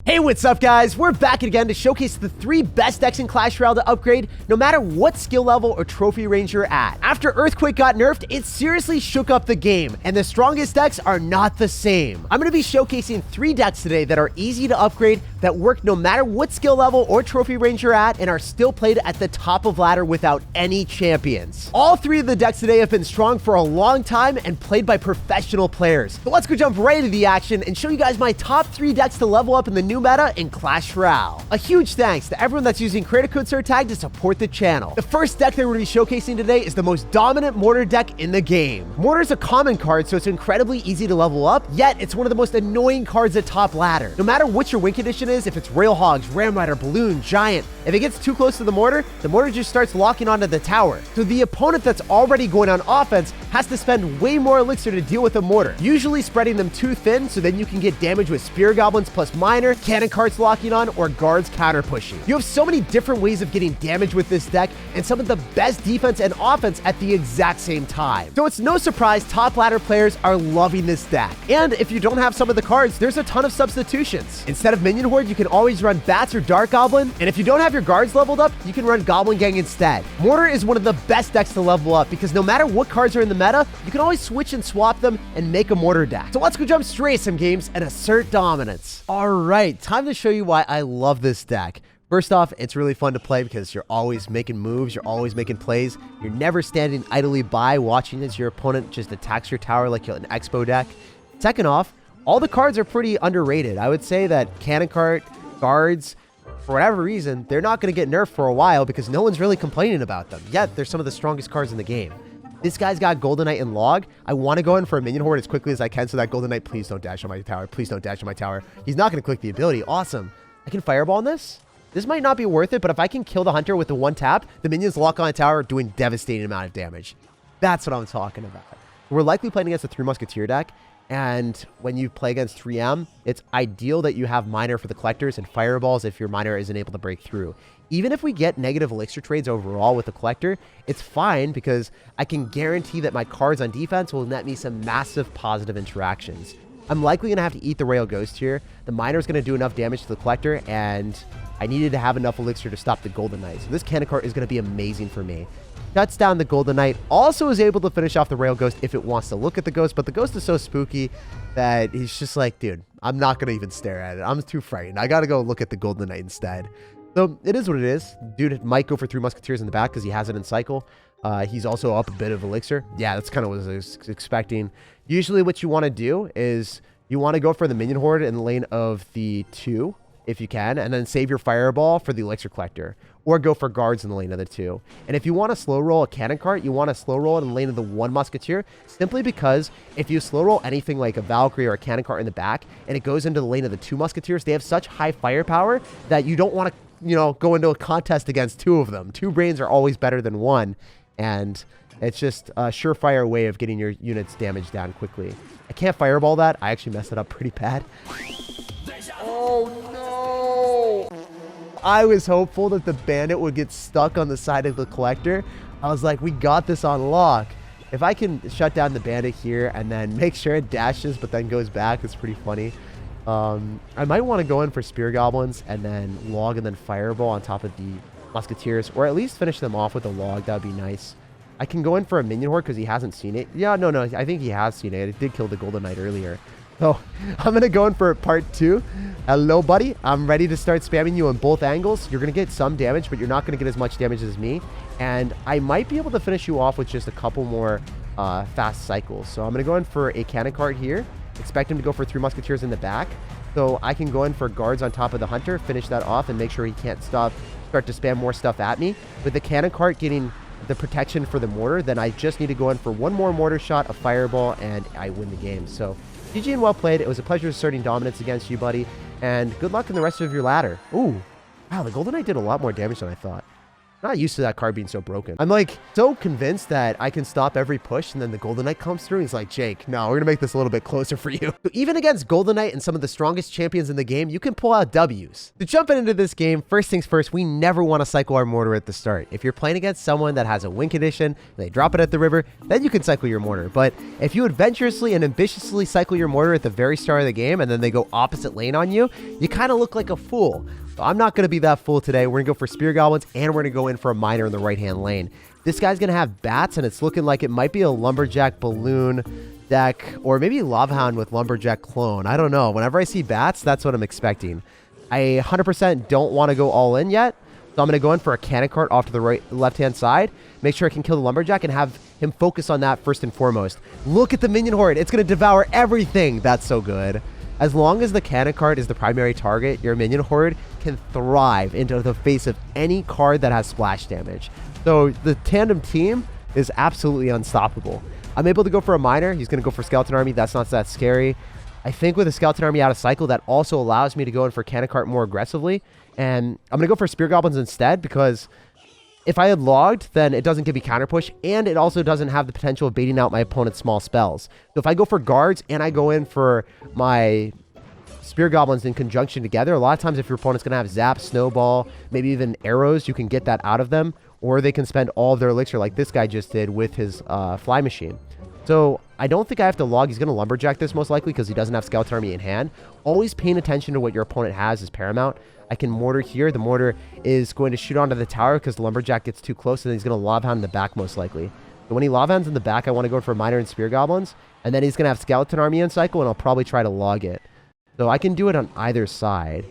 Hey, what's up guys? We're back again to showcase the 3 best decks in Clash Royale to upgrade no matter what skill level or trophy range you're at. After Earthquake got nerfed, it seriously shook up the game, and the strongest decks are not the same. I'm going to be showcasing 3 decks today that are easy to upgrade, that work no matter what skill level or trophy range you're at, and are still played at the top of ladder without any champions. All 3 of the decks today have been strong for a long time and played by professional players. So let's go jump right into the action and show you guys my top 3 decks to level up in the new meta in Clash Royale. A huge thanks to everyone that's using creator code SirTag to support the channel. The first deck that we're going to be showcasing today is the most dominant mortar deck in the game. Mortar is a common card, so it's incredibly easy to level up, yet it's one of the most annoying cards at top ladder. No matter what your win condition is, if it's Rail Hogs, Ram Rider, Balloon, Giant, if it gets too close to the mortar just starts locking onto the tower. So the opponent that's already going on offense has to spend way more elixir to deal with a mortar, usually spreading them too thin so then you can get damage with Spear Goblins plus Miner, Cannon Carts locking on, or guards counter pushing. You have so many different ways of getting damage with this deck and some of the best defense and offense at the exact same time. So it's no surprise top ladder players are loving this deck. And if you don't have some of the cards, there's a ton of substitutions. Instead of Minion Horde, you can always run Bats or Dark Goblin, and if you don't have your guards leveled up, you can run Goblin Gang instead. Mortar is one of the best decks to level up because no matter what cards are in the meta, you can always switch and swap them and make a mortar deck. So let's go jump straight some games and assert dominance. All right, time to show you why I love this deck. First off, it's really fun to play because you're always making moves, you're always making plays, you're never standing idly by watching as your opponent just attacks your tower like an Expo deck. Second off, all the cards are pretty underrated. I would say that Cannon Cart, guards, for whatever reason, they're not going to get nerfed for a while because no one's really complaining about them. Yet, they're some of the strongest cards in the game. This guy's got Golden Knight and Log. I want to go in for a Minion Horde as quickly as I can so that Golden Knight, please don't dash on my tower. Please don't dash on my tower. He's not going to click the ability. Awesome. I can Fireball on this. This might not be worth it, but if I can kill the Hunter with the 1 tap, the minions lock on a tower doing devastating amount of damage. That's what I'm talking about. We're likely playing against a 3 Musketeer deck, and when you play against 3M, it's ideal that you have Miner for the collectors and Fireballs if your Miner isn't able to break through. Even if we get negative elixir trades overall with the collector, it's fine because I can guarantee that my cards on defense will net me some massive positive interactions. I'm likely going to have to eat the Rail Ghost here. The Miner is going to do enough damage to the collector, and I needed to have enough elixir to stop the Golden Knight. So this Cannon Cart is going to be amazing for me. Shuts down the Golden Knight. Also is able to finish off the Rail Ghost if it wants to look at the Ghost, but the Ghost is so spooky that he's just like, dude, I'm not going to even stare at it. I'm too frightened. I got to go look at the Golden Knight instead. So it is what it is. Dude might go for 3 Musketeers in the back because he has it in cycle. He's also up a bit of elixir. Yeah, that's kind of what I was expecting. Usually what you want to do is you want to go for the Minion Horde in the lane of the 2, if you can, and then save your Fireball for the Elixir Collector, or go for guards in the lane of the 2. And if you want to slow roll a Cannon Cart, you want to slow roll it in the lane of the 1 Musketeer, simply because if you slow roll anything like a Valkyrie or a Cannon Cart in the back, and it goes into the lane of the 2 Musketeers, they have such high firepower that you don't want to, go into a contest against 2 of them. 2 brains are always better than 1, and it's just a surefire way of getting your units damage down quickly. I can't Fireball that. I actually messed it up pretty bad. Oh, no! I was hopeful that the Bandit would get stuck on the side of the Collector. I was like, we got this on lock. If I can shut down the Bandit here and then make sure it dashes but then goes back, it's pretty funny. I might want to go in for Spear Goblins and then Log and then Fireball on top of the Musketeers, or at least finish them off with a Log. That would be nice. I can go in for a Minion Horde because he hasn't seen it. Yeah, no, I think he has seen it. It did kill the Golden Knight earlier. So I'm going to go in for part 2. Hello, buddy. I'm ready to start spamming you on both angles. You're going to get some damage, but you're not going to get as much damage as me. And I might be able to finish you off with just a couple more fast cycles. So I'm going to go in for a Cannon Cart here. Expect him to go for 3 Musketeers in the back. So I can go in for guards on top of the Hunter, finish that off, and make sure he can't start to spam more stuff at me. With the Cannon Cart getting the protection for the mortar, then I just need to go in for 1 more mortar shot, a Fireball, and I win the game. So GG and well played. It was a pleasure asserting dominance against you, buddy, and good luck in the rest of your ladder. Ooh, wow, the Golden Knight did a lot more damage than I thought. I'm not used to that card being so broken. I'm like so convinced that I can stop every push, and then the Golden Knight comes through. And he's like, Jake, no, we're gonna make this a little bit closer for you. So even against Golden Knight and some of the strongest champions in the game, you can pull out W's. To jump into this game, first things first, we never want to cycle our mortar at the start. If you're playing against someone that has a win condition, and they drop it at the river, then you can cycle your mortar. But if you adventurously and ambitiously cycle your mortar at the very start of the game, and then they go opposite lane on you, you kind of look like a fool. So I'm not going to be that fool today. We're going to go for Spear Goblins, and we're going to go in for a Miner in the right-hand lane. This guy's going to have bats, and it's looking like it might be a Lumberjack Balloon deck, or maybe Lava Hound with Lumberjack Clone. I don't know. Whenever I see bats, that's what I'm expecting. I 100% don't want to go all in yet, so I'm going to go in for a Cannon Cart off to the left-hand side. Make sure I can kill the Lumberjack and have him focus on that first and foremost. Look at the Minion Horde. It's going to devour everything. That's so good. As long as the Cannon Card is the primary target, your Minion Horde can thrive into the face of any card that has splash damage. So the tandem team is absolutely unstoppable. I'm able to go for a Miner. He's going to go for Skeleton Army. That's not that scary. I think with a Skeleton Army out of cycle, that also allows me to go in for Cannon Cart more aggressively. And I'm going to go for Spear Goblins instead, because if I had logged, then it doesn't give me counter push, and it also doesn't have the potential of baiting out my opponent's small spells. So if I go for guards and I go in for my Spear Goblins in conjunction together, a lot of times if your opponent's going to have Zap, Snowball, maybe even arrows, you can get that out of them, or they can spend all of their elixir like this guy just did with his Fly Machine. So I don't think I have to log. He's going to Lumberjack this most likely because he doesn't have Skeleton Army in hand. Always paying attention to what your opponent has is paramount. I can mortar here. The mortar is going to shoot onto the tower because the Lumberjack gets too close, and then he's going to Lava Hound in the back most likely. But when he Lava Hounds in the back, I want to go for Miner and Spear Goblins, and then he's going to have Skeleton Army in cycle, and I'll probably try to log it. So I can do it on either side.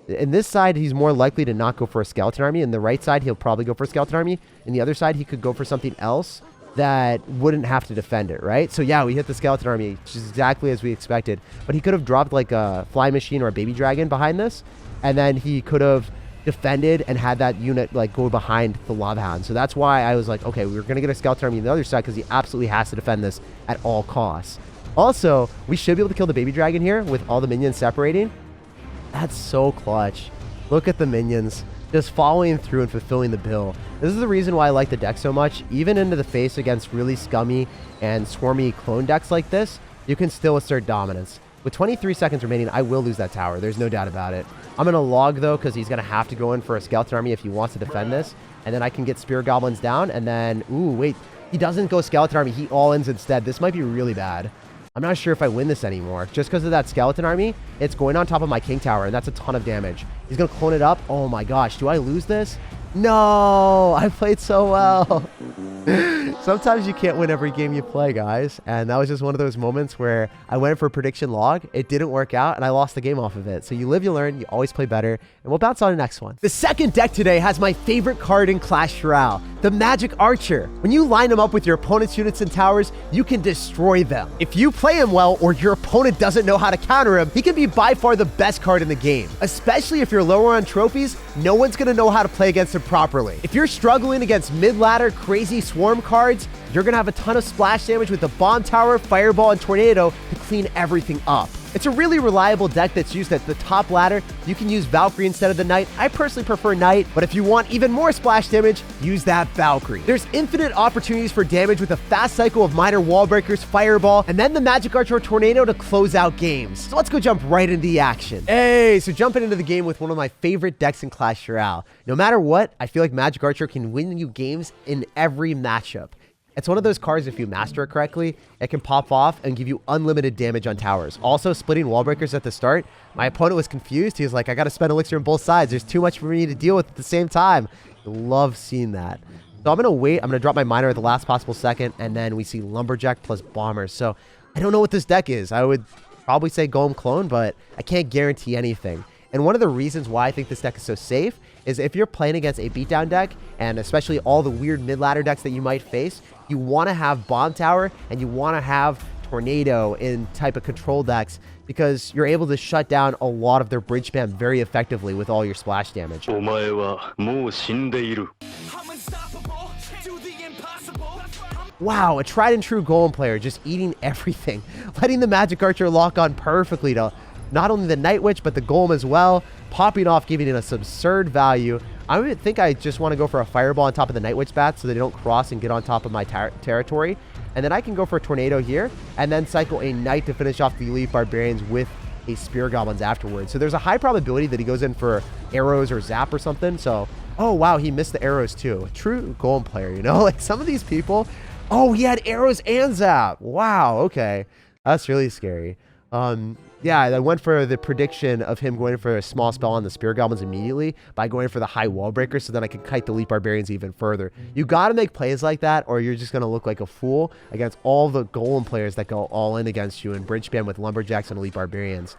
In this side, he's more likely to not go for a Skeleton Army. In the right side, he'll probably go for a Skeleton Army. In the other side, he could go for something else that wouldn't have to defend it, right? So yeah, we hit the Skeleton Army, which is exactly as we expected. But he could have dropped like a Fly Machine or a Baby Dragon behind this, and then he could have defended and had that unit like go behind the Lava Hound. So that's why I was like, okay, we're going to get a Skeleton Army on the other side because he absolutely has to defend this at all costs. Also, we should be able to kill the Baby Dragon here with all the minions separating. That's so clutch. Look at the minions just following through and fulfilling the bill. This is the reason why I like the deck so much. Even into the face against really scummy and swarmy clone decks like this, you can still assert dominance. With 23 seconds remaining, I will lose that tower. There's no doubt about it. I'm going to log, though, because he's going to have to go in for a Skeleton Army if he wants to defend this. And then I can get Spear Goblins down. And then, ooh, wait. He doesn't go Skeleton Army. He all-ins instead. This might be really bad. I'm not sure if I win this anymore. Just because of that Skeleton Army, it's going on top of my King Tower, and that's a ton of damage. He's going to clone it up. Oh, my gosh. Do I lose this? No! I played so well. Sometimes you can't win every game you play, guys. And that was just one of those moments where I went for a prediction log. It didn't work out, and I lost the game off of it. So you live, you learn. You always play better. And we'll bounce on to the next one. The second deck today has my favorite card in Clash Royale, the Magic Archer. When you line him up with your opponent's units and towers, you can destroy them. If you play him well, or your opponent doesn't know how to counter him, he can be by far the best card in the game. Especially if you're lower on trophies, no one's going to know how to play against him properly. If you're struggling against mid-ladder crazy swarm cards, you're going to have a ton of splash damage with the Bomb Tower, Fireball, and Tornado to clean everything up. It's a really reliable deck that's used at the top ladder. You can use Valkyrie instead of the Knight. I personally prefer Knight, but if you want even more splash damage, use that Valkyrie. There's infinite opportunities for damage with a fast cycle of minor wall breakers, Fireball, and then the Magic Archer or Tornado to close out games. So let's go jump right into the action. Hey, so jumping into the game with one of my favorite decks in Clash Royale. No matter what, I feel like Magic Archer can win you games in every matchup. It's one of those cards, if you master it correctly, it can pop off and give you unlimited damage on towers. Also, splitting wall breakers at the start, my opponent was confused. He was like, I got to spend elixir on both sides. There's too much for me to deal with at the same time. I love seeing that. So I'm going to wait. I'm going to drop my Miner at the last possible second, and then we see Lumberjack plus Bombers. So I don't know what this deck is. I would probably say Golem Clone, but I can't guarantee anything. And one of the reasons why I think this deck is so safe is if you're playing against a beatdown deck, and especially all the weird mid-ladder decks that you might face, you want to have Bomb Tower and you want to have Tornado in type of control decks because you're able to shut down a lot of their bridge spam very effectively with all your splash damage. Wow, a tried and true Golem player just eating everything, letting the Magic Archer lock on perfectly to not only the Night Witch, but the Golem as well. Popping off, giving it a absurd value. I think I just want to go for a Fireball on top of the Night Witch bats so they don't cross and get on top of my territory. And then I can go for a Tornado here and then cycle a Knight to finish off the Elite Barbarians with a Spear Goblins afterwards. So there's a high probability that he goes in for arrows or zap or something. So, oh wow, he missed the arrows too. True Golem player, you know? Like some of these people, oh, he had arrows and zap. Wow, okay. That's really scary. Yeah, I went for the prediction of him going for a small spell on the Spear Goblins immediately by going for the high wall breaker, so then I can kite the Elite Barbarians even further. You got to make plays like that, or you're just going to look like a fool against all the Golem players that go all in against you and bridge spam with Lumberjacks and Elite Barbarians.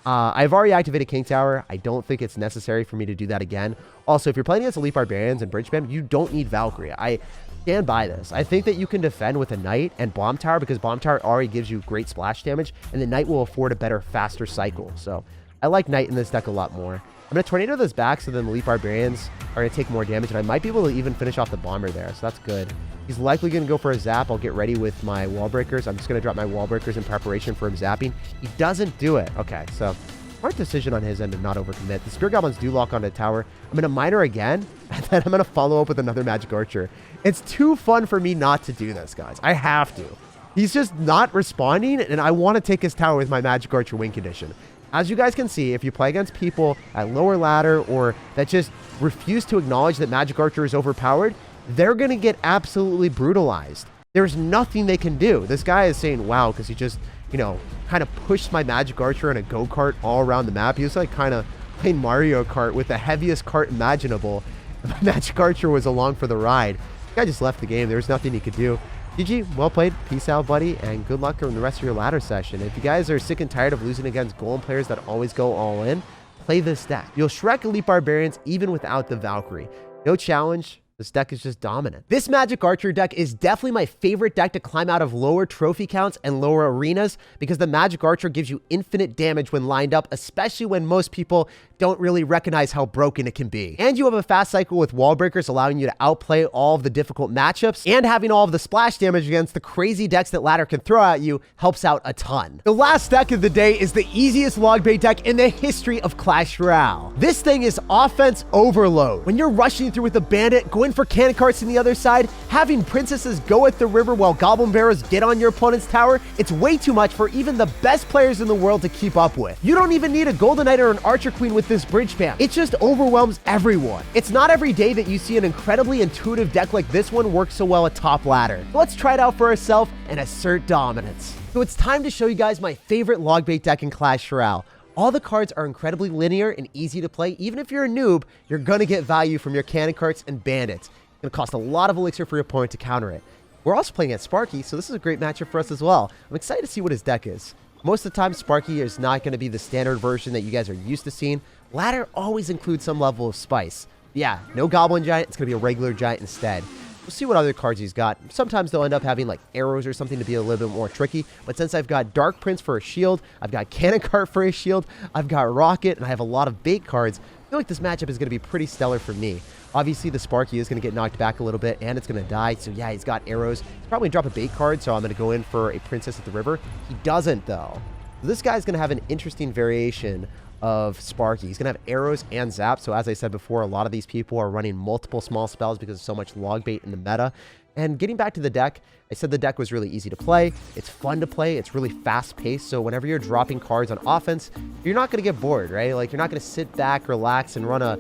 I've already activated King Tower. I don't think it's necessary for me to do that again. Also, if you're playing against Elite Barbarians and bridge spam, you don't need Valkyrie. I stand by this. I think that you can defend with a Knight and Bomb Tower because Bomb Tower already gives you great splash damage, and the Knight will afford a better, faster cycle. So I like Knight in this deck a lot more. I'm going to Tornado this back so then the Elite Barbarians are going to take more damage, and I might be able to even finish off the Bomber there, so that's good. He's likely going to go for a zap. I'll get ready with my Wall Breakers. I'm just going to drop my Wall Breakers in preparation for him zapping. He doesn't do it. Okay, so smart decision on his end to not overcommit. The Spear Goblins do lock onto the tower. I'm going to Miner again, and then I'm going to follow up with another Magic Archer. It's too fun for me not to do this, guys. I have to. He's just not responding, and I want to take his tower with my Magic Archer win condition. As you guys can see, if you play against people at lower ladder or that just refuse to acknowledge that Magic Archer is overpowered, they're going to get absolutely brutalized. There's nothing they can do. This guy is saying, wow, because he just, you know, kind of pushed my Magic Archer in a go-kart all around the map. He was like kind of playing Mario Kart with the heaviest cart imaginable. My Magic Archer was along for the ride. The guy just left the game. There was nothing he could do. GG, well played. Peace out, buddy, and good luck in the rest of your ladder session. If you guys are sick and tired of losing against Golem players that always go all in, play this deck. You'll Shrek Elite Barbarians even without the Valkyrie. No challenge. This deck is just dominant. This Magic Archer deck is definitely my favorite deck to climb out of lower trophy counts and lower arenas because the Magic Archer gives you infinite damage when lined up, especially when most people don't really recognize how broken it can be. And you have a fast cycle with Wall Breakers allowing you to outplay all of the difficult matchups, and having all of the splash damage against the crazy decks that Ladder can throw at you helps out a ton. The last deck of the day is the easiest log bait deck in the history of Clash Royale. This thing is offense overload. When you're rushing through with a bandit, going for cannon carts on the other side, having princesses go at the river while Goblin Barrows get on your opponent's tower, it's way too much for even the best players in the world to keep up with. You don't even need a Golden Knight or an Archer Queen with this bridge spam. It just overwhelms everyone. It's not every day that you see an incredibly intuitive deck like this one work so well at top ladder. So let's try it out for ourselves and assert dominance. So it's time to show you guys my favorite log bait deck in Clash Royale. All the cards are incredibly linear and easy to play. Even if you're a noob, you're gonna get value from your cannon carts and bandits. It's gonna cost a lot of elixir for your opponent to counter it. We're also playing at Sparky, so this is a great matchup for us as well. I'm excited to see what his deck is. Most of the time, Sparky is not going to be the standard version that you guys are used to seeing. Ladder always includes some level of spice. Yeah, no Goblin Giant. It's going to be a regular Giant instead. We'll see what other cards he's got. Sometimes they'll end up having like arrows or something to be a little bit more tricky. But since I've got Dark Prince for a shield, I've got Cannon Cart for a shield, I've got Rocket, and I have a lot of bait cards, I feel like this matchup is going to be pretty stellar for me. Obviously, the Sparky is going to get knocked back a little bit, and it's going to die. So yeah, he's got arrows. He's probably going to drop a bait card, so I'm going to go in for a Princess at the River. He doesn't, though. This guy's going to have an interesting variation of Sparky. He's going to have arrows and zap. So as I said before, a lot of these people are running multiple small spells because of so much log bait in the meta. And getting back to the deck, I said the deck was really easy to play. It's fun to play. It's really fast paced. So whenever you're dropping cards on offense, you're not going to get bored, right? Like you're not going to sit back, relax, and run a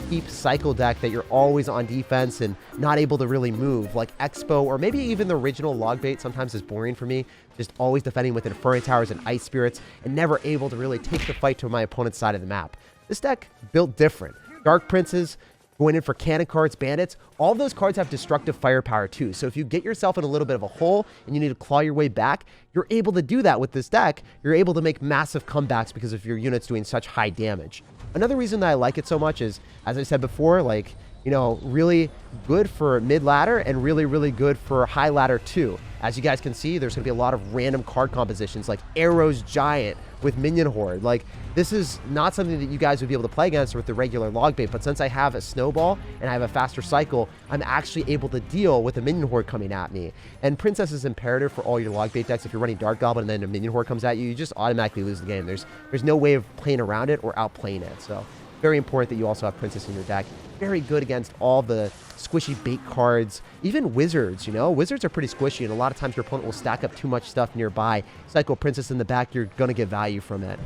deep cycle deck that you're always on defense and not able to really move. Like Expo or maybe even the original log bait sometimes is boring for me. Just always defending with Inferno Towers and Ice Spirits and never able to really take the fight to my opponent's side of the map. This deck built different. Dark Princes, going in for cannon cards, bandits, all of those cards have destructive firepower too. So if you get yourself in a little bit of a hole and you need to claw your way back, you're able to do that with this deck. You're able to make massive comebacks because of your units doing such high damage. Another reason that I like it so much is, as I said before, like, you know, really good for mid ladder and really, really good for high ladder too. As you guys can see, there's going to be a lot of random card compositions like Arrows Giant, with Minion Horde. Like, this is not something that you guys would be able to play against with the regular log bait, but since I have a snowball and I have a faster cycle, I'm actually able to deal with a Minion Horde coming at me. And Princess is imperative for all your log bait decks. If you're running Dark Goblin and then a Minion Horde comes at you, you just automatically lose the game. There's no way of playing around it or outplaying it. So very important that you also have Princess in your deck. Very good against all the squishy bait cards, even Wizards, you know? Wizards are pretty squishy, and a lot of times your opponent will stack up too much stuff nearby. Cycle Princess in the back, you're going to get value from it.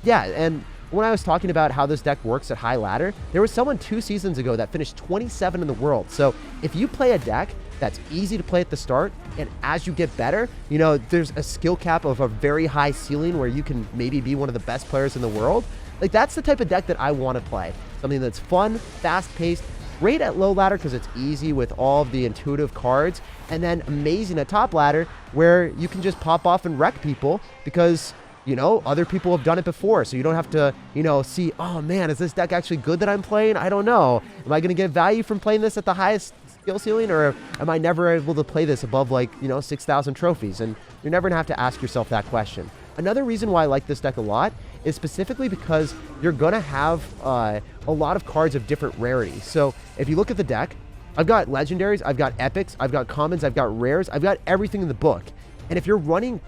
Yeah, and when I was talking about how this deck works at high ladder, there was someone 2 seasons ago that finished 27 in the world. So if you play a deck that's easy to play at the start, and as you get better, you know, there's a skill cap of a very high ceiling where you can maybe be one of the best players in the world. Like, that's the type of deck that I want to play. Something that's fun, fast-paced, great at low ladder because it's easy with all of the intuitive cards, and then amazing at top ladder where you can just pop off and wreck people because, you know, other people have done it before. So you don't have to, you know, see, oh man, is this deck actually good that I'm playing? I don't know. Am I going to get value from playing this at the highest skill ceiling, or am I never able to play this above, like, you know, 6,000 trophies? And you're never going to have to ask yourself that question. Another reason why I like this deck a lot is specifically because you're going to have a lot of cards of different rarities. So if you look at the deck, I've got legendaries, I've got epics, I've got commons, I've got rares, I've got everything in the book. And if you're running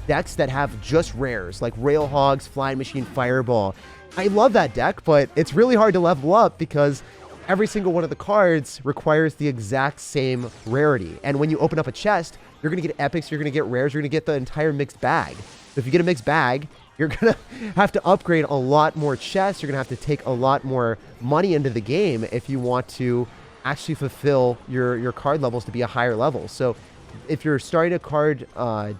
decks that have just rares, like Rail Hogs, Flying Machine, Fireball, I love that deck, but it's really hard to level up because every single one of the cards requires the exact same rarity. And when you open up a chest, you're going to get epics, you're going to get rares, you're going to get the entire mixed bag. So if you get a mixed bag, you're going to have to upgrade a lot more chests. You're going to have to take a lot more money into the game if you want to actually fulfill your card levels to be a higher level. So if you're starting a card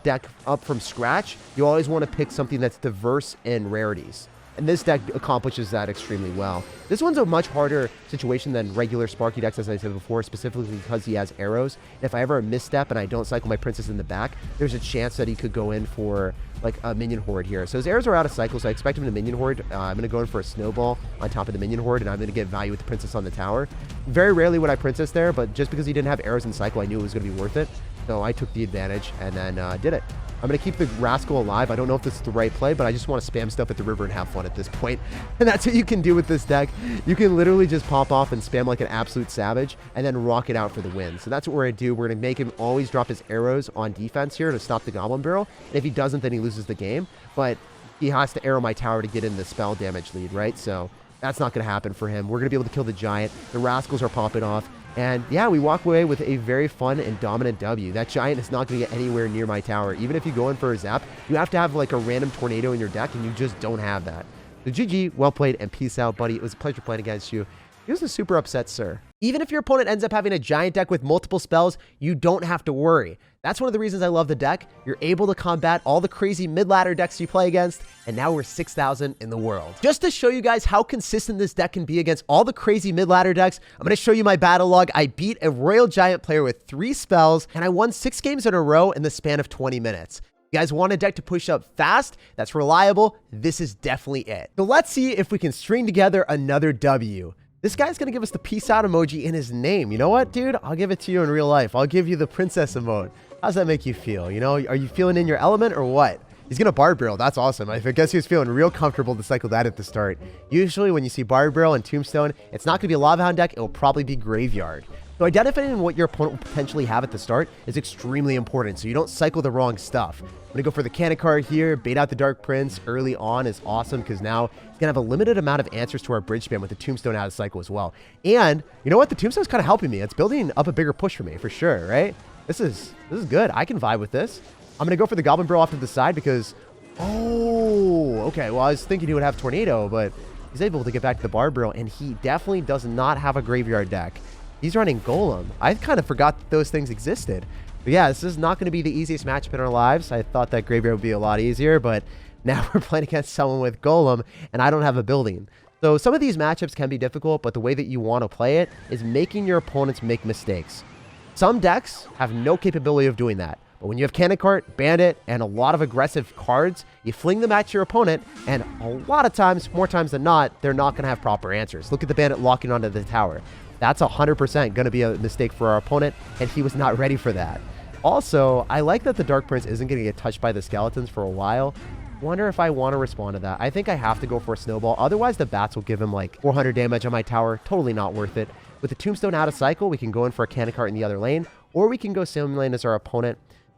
deck up from scratch, you always want to pick something that's diverse in rarities. And this deck accomplishes that extremely well. This one's a much harder situation than regular Sparky decks, as I said before, specifically because he has arrows. And if I ever misstep and I don't cycle my Princess in the back, there's a chance that he could go in for like a Minion Horde here. So his arrows are out of cycle, so I expect him to Minion Horde. I'm going to go in for a Snowball on top of the Minion Horde, and I'm going to get value with the Princess on the tower. Very rarely would I Princess there, but just because he didn't have arrows in cycle, I knew it was going to be worth it. So I took the advantage and then did it. I'm going to keep the Rascal alive. I don't know if this is the right play, but I just want to spam stuff at the river and have fun at this point. And that's what you can do with this deck. You can literally just pop off and spam like an absolute savage and then rock it out for the win. So that's what we're going to do. We're going to make him always drop his arrows on defense here to stop the Goblin Barrel. And if he doesn't, then he loses the game. But he has to arrow my tower to get in the spell damage lead, right? So that's not going to happen for him. We're going to be able to kill the Giant. The Rascals are popping off. And yeah, we walk away with a very fun and dominant W. That Giant is not going to get anywhere near my tower. Even if you go in for a zap, you have to have like a random tornado in your deck, and you just don't have that. So GG, well played, and peace out, buddy. It was a pleasure playing against you. He was a super upset, sir. Even if your opponent ends up having a Giant deck with multiple spells, you don't have to worry. That's one of the reasons I love the deck. You're able to combat all the crazy mid-ladder decks you play against, and now we're 6,000 in the world. Just to show you guys how consistent this deck can be against all the crazy mid-ladder decks, I'm going to show you my battle log. I beat a Royal Giant player with 3 spells, and I won 6 games in a row in the span of 20 minutes. You guys want a deck to push up fast, that's reliable, this is definitely it. So let's see if we can string together another W. This guy's going to give us the peace out emoji in his name. You know what, dude? I'll give it to you in real life. I'll give you the princess emote. How's that make you feel? You know, are you feeling in your element or what? He's going to Bard Barrel. That's awesome. I guess he was feeling real comfortable to cycle that at the start. Usually when you see Bard Barrel and Tombstone, it's not going to be a Lava Hound deck. It will probably be Graveyard. So identifying what your opponent will potentially have at the start is extremely important, so you don't cycle the wrong stuff. I'm going to go for the Cannon card here, bait out the Dark Prince early on is awesome because now he's going to have a limited amount of answers to our bridge spam with the Tombstone out of cycle as well. And you know what? The Tombstone's kind of helping me. It's building up a bigger push for me for sure, right? This is good. I can vibe with this. I'm going to go for the Goblin Barrel off to the side because, oh, okay. Well, I was thinking he would have Tornado, but he's able to get back to the Bard Barrel, and he definitely does not have a Graveyard deck. He's running Golem. I kind of forgot that those things existed. But yeah, this is not going to be the easiest matchup in our lives. I thought that Graveyard would be a lot easier, but now we're playing against someone with Golem, and I don't have a building. So some of these matchups can be difficult, but the way that you want to play it is making your opponents make mistakes. Some decks have no capability of doing that. But when you have Cannon Cart, Bandit, and a lot of aggressive cards, you fling them at your opponent, and a lot of times, more times than not, they're not going to have proper answers. Look at the Bandit locking onto the tower. That's 100% going to be a mistake for our opponent, and he was not ready for that. Also, I like that the Dark Prince isn't going to get touched by the skeletons for a while. Wonder if I want to respond to that. I think I have to go for a snowball. Otherwise, the bats will give him like 400 damage on my tower. Totally not worth it. With the tombstone out of cycle, we can go in for a cannon cart in the other lane, or we can go sim lane as our opponent.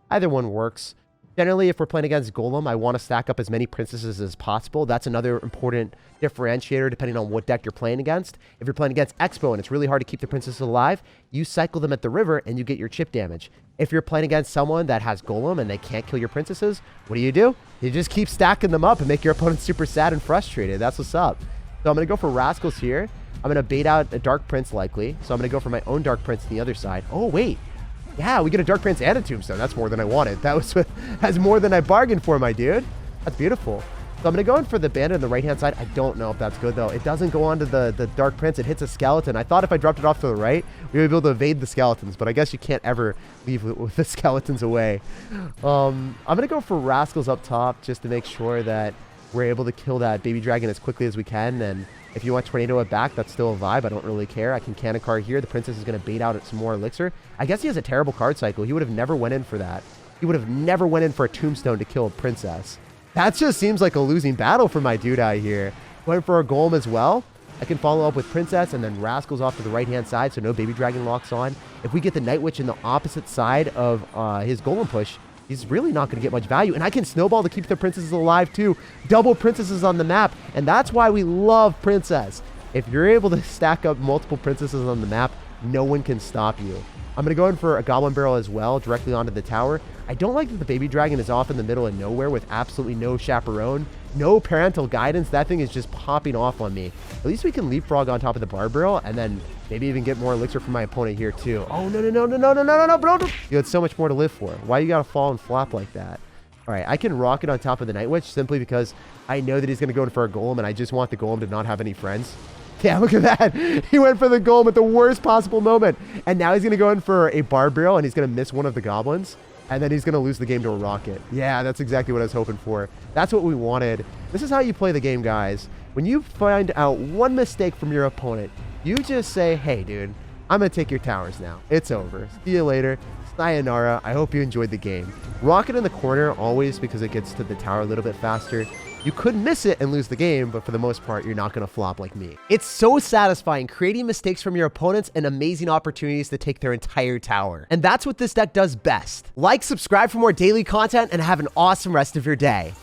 Either one works. Generally, if we're playing against Golem, I want to stack up as many princesses as possible. That's another important differentiator depending on what deck you're playing against. If you're playing against Expo and it's really hard to keep the princesses alive, you cycle them at the river and you get your chip damage. If you're playing against someone that has Golem and they can't kill your princesses, what do? You just keep stacking them up and make your opponent super sad and frustrated. That's what's up. So I'm going to go for Rascals here. I'm going to bait out a Dark Prince likely. So I'm going to go for my own Dark Prince on the other side. Oh, wait. Yeah, we get a Dark Prince and a Tombstone. That's more than I wanted. That's more than I bargained for, my dude. That's beautiful. So I'm going to go in for the Bandit on the right-hand side. I don't know if that's good, though. It doesn't go onto the Dark Prince. It hits a skeleton. I thought if I dropped it off to the right, we would be able to evade the skeletons, but I guess you can't ever leave with the skeletons away. I'm going to go for Rascals up top just to make sure that we're able to kill that baby dragon as quickly as we can, and if you want Tornado it back, that's still a vibe. I don't really care. I can cannon card here. The Princess is going to bait out some more elixir. I guess he has a terrible card cycle. He would have never went in for that. He would have never went in for a Tombstone to kill a Princess. That just seems like a losing battle for my dude out here. Going for a Golem as well. I can follow up with Princess and then Rascals off to the right-hand side so no Baby Dragon locks on. If we get the Night Witch in the opposite side of his Golem push, he's really not going to get much value. And I can snowball to keep the princesses alive too. Double princesses on the map. And that's why we love Princess. If you're able to stack up multiple princesses on the map, no one can stop you. I'm going to go in for a Goblin Barrel as well, directly onto the tower. I don't like that the Baby Dragon is off in the middle of nowhere with absolutely no chaperone. No parental guidance. That thing is just popping off on me. At least we can leapfrog on top of the Barb Barrel and then maybe even get more elixir from my opponent here too. Oh, no, bro. You had so much more to live for. Why you gotta fall and flop like that? All right, I can rocket on top of the Night Witch simply because I know that he's gonna go in for a Golem and I just want the Golem to not have any friends. Yeah, look at that. He went for the Golem at the worst possible moment. And now he's gonna go in for a Barb Barrel and he's gonna miss one of the Goblins. And then he's going to lose the game to a rocket. Yeah, that's exactly what I was hoping for. That's what we wanted. This is how you play the game, guys. When you find out one mistake from your opponent, you just say, hey, dude, I'm going to take your towers now. It's over. See you later. Sayonara. I hope you enjoyed the game. Rocket in the corner always because it gets to the tower a little bit faster. You could miss it and lose the game, but for the most part, you're not going to flop like me. It's so satisfying creating mistakes from your opponents and amazing opportunities to take their entire tower. And that's what this deck does best. Like, subscribe for more daily content, and have an awesome rest of your day.